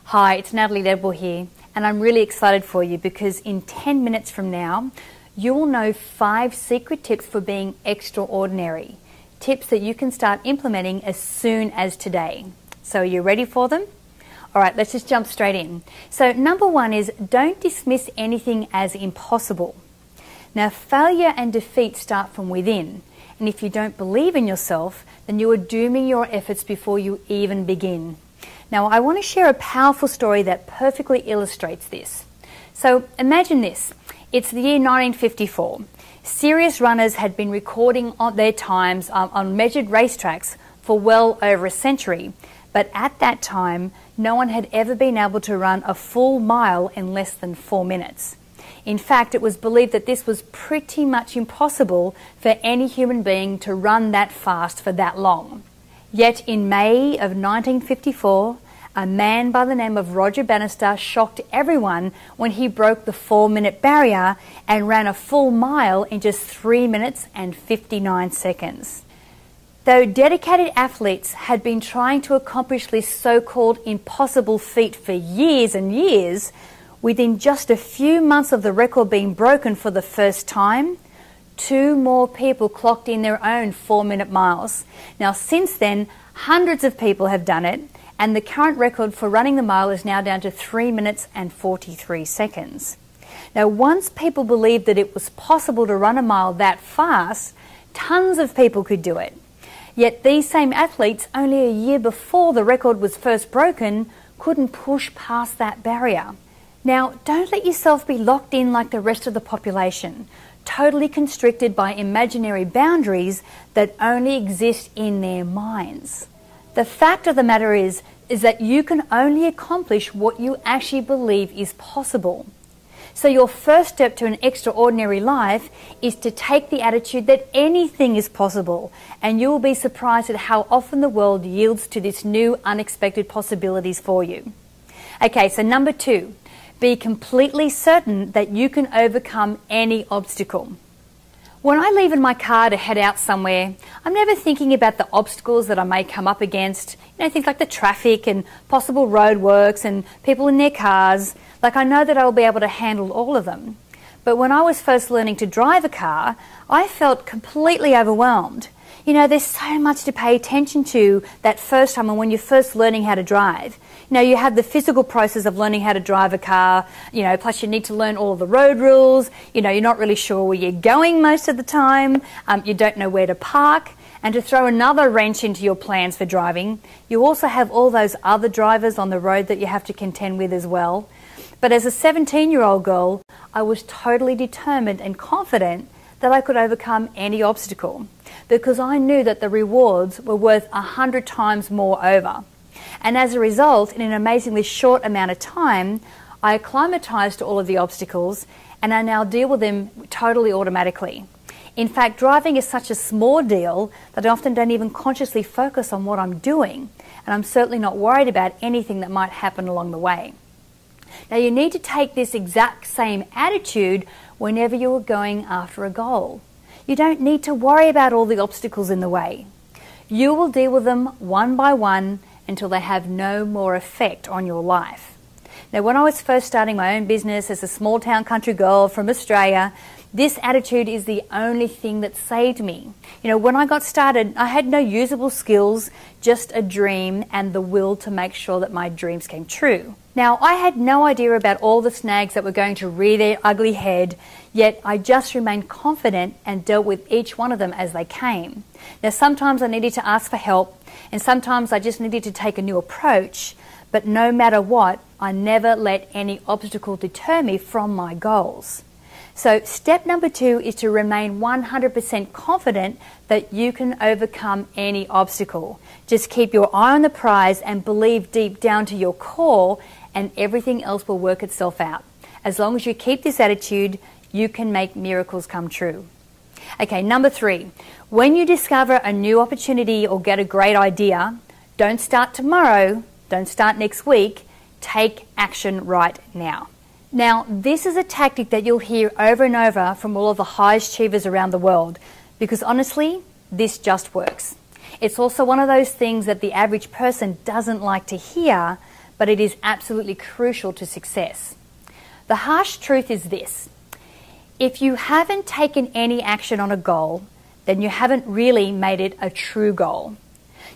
Hi, it's Natalie Ledwell here, and I'm really excited for you because in 10 minutes from now, you will know 5 secret tips for being extraordinary. Tips that you can start implementing as soon as today. So are you ready for them? All right, let's just jump straight in. So number 1 is don't dismiss anything as impossible. Now, failure and defeat start from within, and if you don't believe in yourself, then you are dooming your efforts before you even begin. Now, I want to share a powerful story that perfectly illustrates this. So imagine this. It's the year 1954. Serious runners had been recording on their times on measured racetracks for well over a century. But at that time, no one had ever been able to run a full mile in less than 4 minutes. In fact, it was believed that this was pretty much impossible for any human being to run that fast for that long. Yet in May of 1954, a man by the name of Roger Bannister shocked everyone when he broke the 4-minute barrier and ran a full mile in just 3 minutes and 59 seconds. Though dedicated athletes had been trying to accomplish this so-called impossible feat for years and years, within just a few months of the record being broken for the first time, 2 more people clocked in their own 4-minute miles. Now, since then, hundreds of people have done it, and the current record for running the mile is now down to 3 minutes and 43 seconds. Now, once people believed that it was possible to run a mile that fast, tons of people could do it. Yet these same athletes, only a year before the record was first broken, couldn't push past that barrier. Now, don't let yourself be locked in like the rest of the population, totally constricted by imaginary boundaries that only exist in their minds. The fact of the matter is that you can only accomplish what you actually believe is possible. So your first step to an extraordinary life is to take the attitude that anything is possible, and you will be surprised at how often the world yields to this new unexpected possibilities for you. Okay, so number 2. Be completely certain that you can overcome any obstacle. When I leave in my car to head out somewhere, I'm never thinking about the obstacles that I may come up against, things like the traffic and possible roadworks and people in their cars. Like, I know that I will be able to handle all of them. But when I was first learning to drive a car, I felt completely overwhelmed. There's so much to pay attention to that first time and when you're first learning how to drive. You have the physical process of learning how to drive a car, plus you need to learn all of the road rules. You're not really sure where you're going most of the time. You don't know where to park. And to throw another wrench into your plans for driving, you also have all those other drivers on the road that you have to contend with as well. But as a 17-year-old girl, I was totally determined and confident that I could overcome any obstacle because I knew that the rewards were worth 100 times more over. And as a result, in an amazingly short amount of time, I acclimatized to all of the obstacles and I now deal with them totally automatically. In fact, driving is such a small deal that I often don't even consciously focus on what I'm doing, and I'm certainly not worried about anything that might happen along the way. Now, you need to take this exact same attitude whenever you are going after a goal. You don't need to worry about all the obstacles in the way. You will deal with them one by one until they have no more effect on your life. Now, when I was first starting my own business as a small town country girl from Australia, this attitude is the only thing that saved me. When I got started, I had no usable skills, just a dream and the will to make sure that my dreams came true. Now, I had no idea about all the snags that were going to rear their ugly head, yet I just remained confident and dealt with each one of them as they came. Now, sometimes I needed to ask for help, and sometimes I just needed to take a new approach, but no matter what, I never let any obstacle deter me from my goals. So step number 2 is to remain 100% confident that you can overcome any obstacle. Just keep your eye on the prize and believe deep down to your core, and everything else will work itself out. As long as you keep this attitude, you can make miracles come true. Okay, number 3. When you discover a new opportunity or get a great idea, don't start tomorrow, don't start next week, take action right now. Now, this is a tactic that you'll hear over and over from all of the high achievers around the world, because honestly, this just works. It's also one of those things that the average person doesn't like to hear, but it is absolutely crucial to success. The harsh truth is this: if you haven't taken any action on a goal, then you haven't really made it a true goal.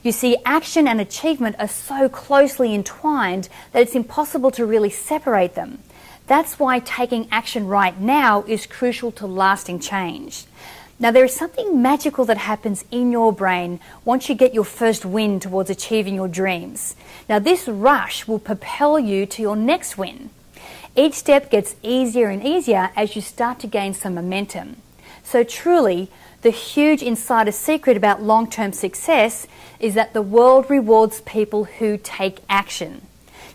You see, action and achievement are so closely entwined that it's impossible to really separate them. That's why taking action right now is crucial to lasting change. Now, there is something magical that happens in your brain once you get your first win towards achieving your dreams. Now, this rush will propel you to your next win. Each step gets easier and easier as you start to gain some momentum. So truly, the huge insider secret about long-term success is that the world rewards people who take action.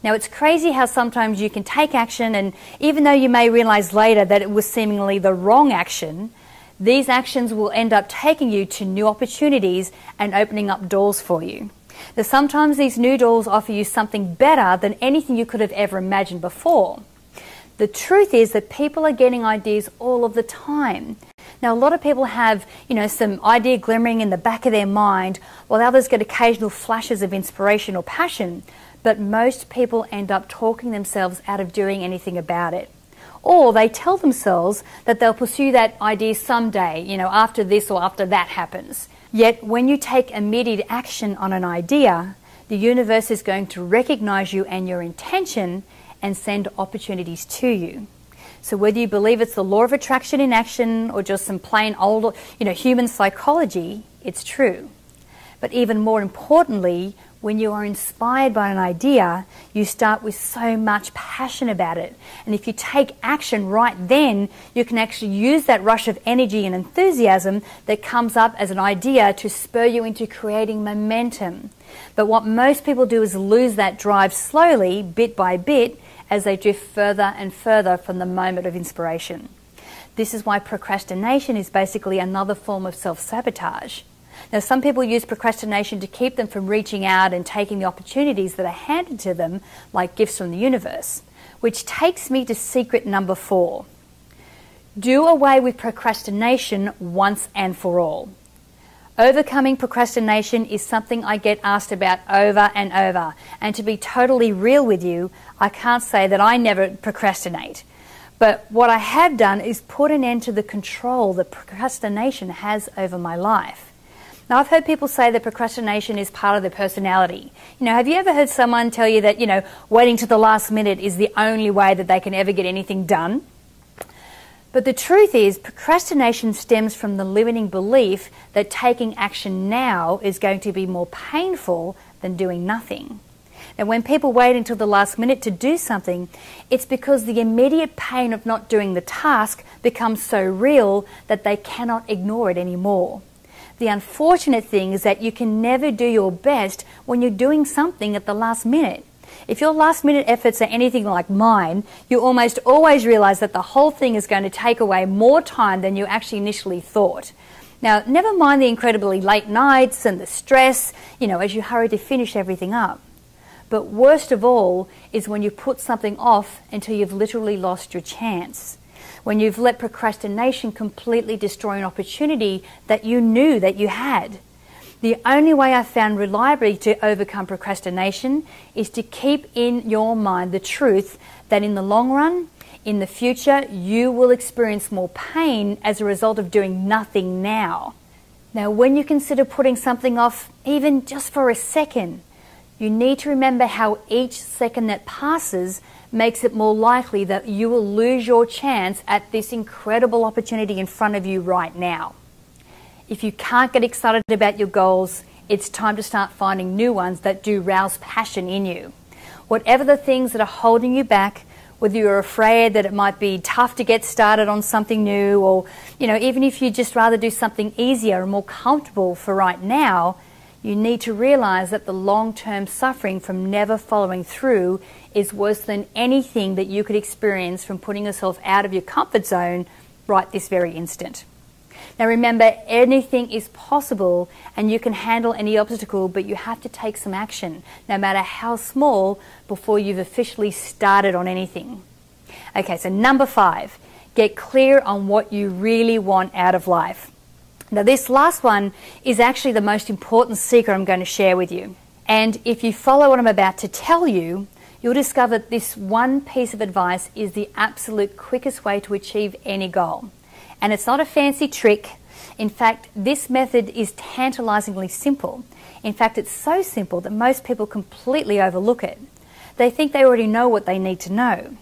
Now, it's crazy how sometimes you can take action, and even though you may realize later that it was seemingly the wrong action, these actions will end up taking you to new opportunities and opening up doors for you. Now, sometimes these new doors offer you something better than anything you could have ever imagined before. The truth is that people are getting ideas all of the time. Now, a lot of people have, some idea glimmering in the back of their mind, while others get occasional flashes of inspiration or passion, but most people end up talking themselves out of doing anything about it. Or they tell themselves that they'll pursue that idea someday, after this or after that happens. Yet when you take immediate action on an idea, the universe is going to recognize you and your intention and send opportunities to you. So whether you believe it's the law of attraction in action or just some plain old, human psychology, it's true. But even more importantly, when you are inspired by an idea, you start with so much passion about it. And if you take action right then, you can actually use that rush of energy and enthusiasm that comes up as an idea to spur you into creating momentum. But what most people do is lose that drive slowly, bit by bit, as they drift further and further from the moment of inspiration. This is why procrastination is basically another form of self-sabotage. Now, some people use procrastination to keep them from reaching out and taking the opportunities that are handed to them like gifts from the universe, which takes me to secret number 4. Do away with procrastination once and for all. Overcoming procrastination is something I get asked about over and over, and to be totally real with you, I can't say that I never procrastinate. But what I have done is put an end to the control that procrastination has over my life. Now, I've heard people say that procrastination is part of their personality. Have you ever heard someone tell you that, waiting to the last minute is the only way that they can ever get anything done? But the truth is, procrastination stems from the limiting belief that taking action now is going to be more painful than doing nothing. Now, when people wait until the last minute to do something, it's because the immediate pain of not doing the task becomes so real that they cannot ignore it anymore. The unfortunate thing is that you can never do your best when you're doing something at the last minute. If your last minute efforts are anything like mine, you almost always realize that the whole thing is going to take away more time than you actually initially thought. Now, never mind the incredibly late nights and the stress, as you hurry to finish everything up. But worst of all is when you put something off until you've literally lost your chance. When you've let procrastination completely destroy an opportunity that you knew that you had. The only way I've found reliably to overcome procrastination is to keep in your mind the truth that in the long run, in the future, you will experience more pain as a result of doing nothing now. Now, when you consider putting something off, even just for a second, you need to remember how each second that passes makes it more likely that you will lose your chance at this incredible opportunity in front of you right now. If you can't get excited about your goals, it's time to start finding new ones that do rouse passion in you. Whatever the things that are holding you back, whether you're afraid that it might be tough to get started on something new, or even if you'd just rather do something easier and more comfortable for right now, you need to realize that the long-term suffering from never following through is worse than anything that you could experience from putting yourself out of your comfort zone right this very instant. Now remember, anything is possible and you can handle any obstacle, but you have to take some action, no matter how small, before you've officially started on anything. Okay, so number 5, get clear on what you really want out of life. Now, this last one is actually the most important secret I'm going to share with you. And if you follow what I'm about to tell you, you'll discover this one piece of advice is the absolute quickest way to achieve any goal. And it's not a fancy trick. In fact, this method is tantalizingly simple. In fact, it's so simple that most people completely overlook it. They think they already know what they need to know.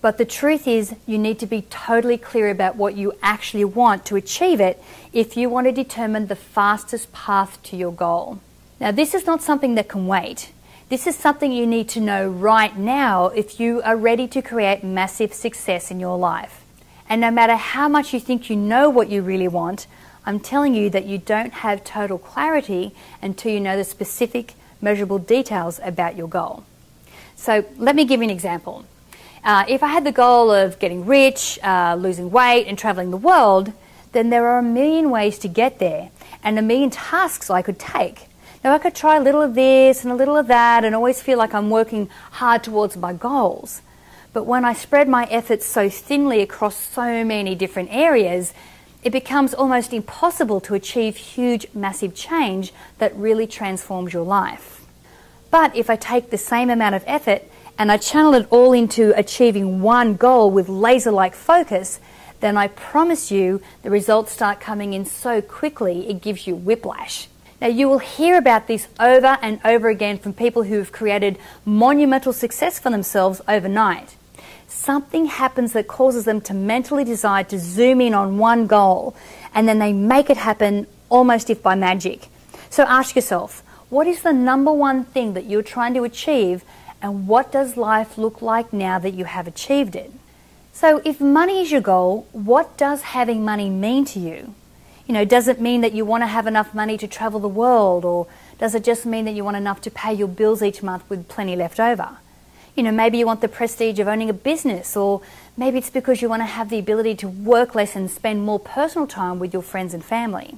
But the truth is, you need to be totally clear about what you actually want to achieve it if you want to determine the fastest path to your goal. Now, this is not something that can wait. This is something you need to know right now if you are ready to create massive success in your life. And no matter how much you think you know what you really want, I'm telling you that you don't have total clarity until you know the specific, measurable details about your goal. So let me give you an example. If I had the goal of getting rich, losing weight, and traveling the world, then there are a million ways to get there and a million tasks I could take. Now, I could try a little of this and a little of that and always feel like I'm working hard towards my goals. But when I spread my efforts so thinly across so many different areas, it becomes almost impossible to achieve huge, massive change that really transforms your life. But if I take the same amount of effort and I channel it all into achieving one goal with laser-like focus, then I promise you the results start coming in so quickly it gives you whiplash. Now, you will hear about this over and over again from people who have created monumental success for themselves overnight. Something happens that causes them to mentally decide to zoom in on one goal, and then they make it happen almost if by magic. So ask yourself, what is the number one thing that you're trying to achieve, and what does life look like now that you have achieved it? So if money is your goal, what does having money mean to you? You know, does it mean that you want to have enough money to travel the world, or does it just mean that you want enough to pay your bills each month with plenty left over? You know, maybe you want the prestige of owning a business, or maybe it's because you want to have the ability to work less and spend more personal time with your friends and family.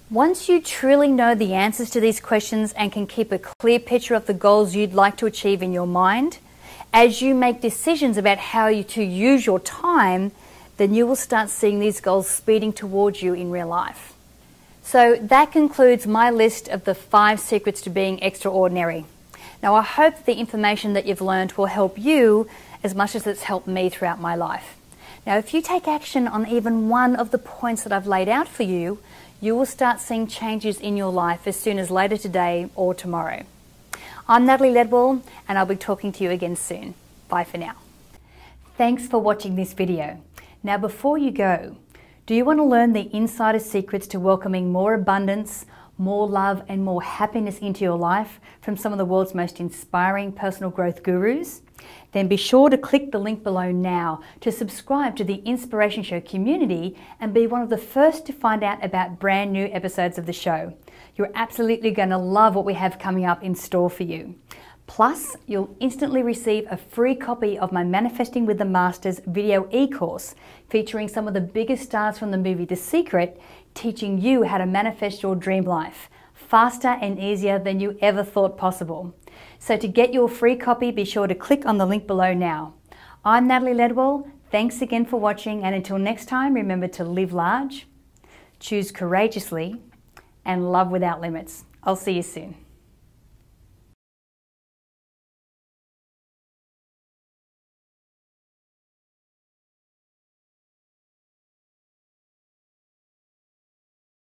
Once you truly know the answers to these questions and can keep a clear picture of the goals you'd like to achieve in your mind, as you make decisions about how to use your time, then you will start seeing these goals speeding towards you in real life. So that concludes my list of the 5 secrets to being extraordinary. Now, I hope the information that you've learned will help you as much as it's helped me throughout my life. Now, if you take action on even one of the points that I've laid out for you, you will start seeing changes in your life as soon as later today or tomorrow. I'm Natalie Ledwell, and I'll be talking to you again soon. Bye for now. Thanks for watching this video. Now, before you go, do you want to learn the insider secrets to welcoming more abundance, more love, and more happiness into your life from some of the world's most inspiring personal growth gurus? Then be sure to click the link below now to subscribe to the Inspiration Show community and be one of the first to find out about brand new episodes of the show. You're absolutely going to love what we have coming up in store for you. Plus, you'll instantly receive a free copy of my Manifesting with the Masters video e-course featuring some of the biggest stars from the movie The Secret, teaching you how to manifest your dream life faster and easier than you ever thought possible. So to get your free copy, be sure to click on the link below now. I'm Natalie Ledwell. Thanks again for watching, and until next time, remember to live large, choose courageously, and love without limits. I'll see you soon.